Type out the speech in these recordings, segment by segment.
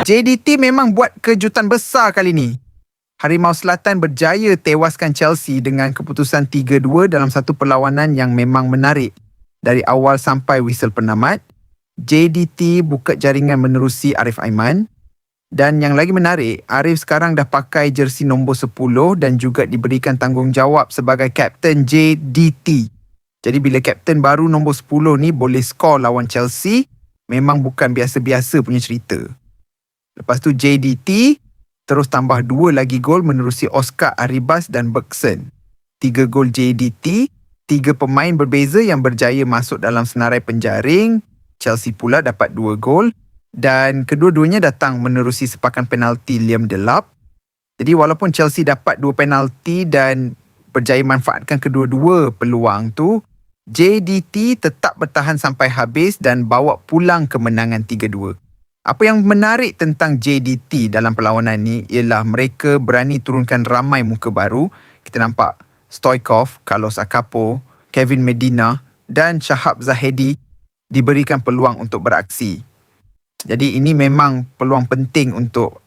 JDT memang buat kejutan besar kali ni. Harimau Selatan berjaya tewaskan Chelsea dengan keputusan 3-2 dalam satu perlawanan yang memang menarik. Dari awal sampai whistle penamat, JDT buka jaringan menerusi Arif Aiman. Dan yang lagi menarik, Arif sekarang dah pakai jersey nombor 10 dan juga diberikan tanggungjawab sebagai kapten JDT. Jadi bila kapten baru nombor 10 ni boleh skor lawan Chelsea, memang bukan biasa-biasa punya cerita. Lepas tu JDT terus tambah 2 lagi gol menerusi Oscar Arribas dan Bergson. 3 gol JDT, 3 pemain berbeza yang berjaya masuk dalam senarai penjaring. Chelsea pula dapat 2 gol dan kedua-duanya datang menerusi sepakan penalti Liam Delap. Jadi walaupun Chelsea dapat 2 penalti dan berjaya manfaatkan kedua-dua peluang tu, JDT tetap bertahan sampai habis dan bawa pulang kemenangan 3-2. Apa yang menarik tentang JDT dalam perlawanan ni ialah mereka berani turunkan ramai muka baru. Kita nampak Stoichkov, Carlos Acapo, Kevin Medina dan Shahab Zahedi diberikan peluang untuk beraksi. Jadi ini memang peluang penting untuk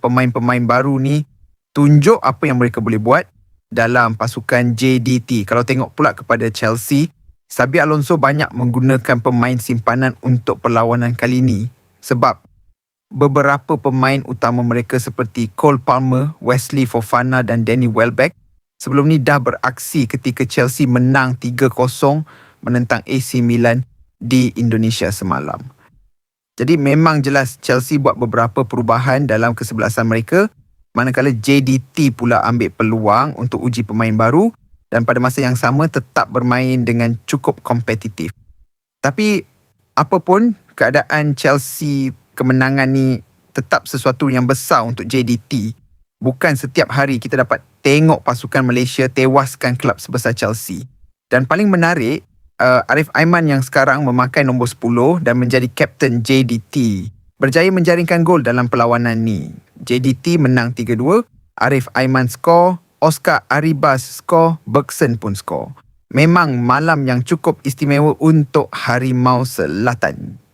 pemain-pemain baru ni tunjuk apa yang mereka boleh buat dalam pasukan JDT. Kalau tengok pula kepada Chelsea, Xabi Alonso banyak menggunakan pemain simpanan untuk perlawanan kali ini. Sebab beberapa pemain utama mereka seperti Cole Palmer, Wesley Fofana dan Danny Welbeck sebelum ni dah beraksi ketika Chelsea menang 3-0 menentang AC Milan di Indonesia semalam. Jadi memang jelas Chelsea buat beberapa perubahan dalam kesebelasan mereka, manakala JDT pula ambil peluang untuk uji pemain baru dan pada masa yang sama tetap bermain dengan cukup kompetitif. Tapi apapun keadaan Chelsea, kemenangan ni tetap sesuatu yang besar untuk JDT. Bukan setiap hari kita dapat tengok pasukan Malaysia tewaskan kelab sebesar Chelsea. Dan paling menarik, Arif Aiman yang sekarang memakai nombor 10 dan menjadi kapten JDT berjaya menjaringkan gol dalam perlawanan ni. JDT menang 3-2, Arif Aiman skor, Oscar Arribas skor, Bergson pun skor. Memang malam yang cukup istimewa untuk Harimau Selatan.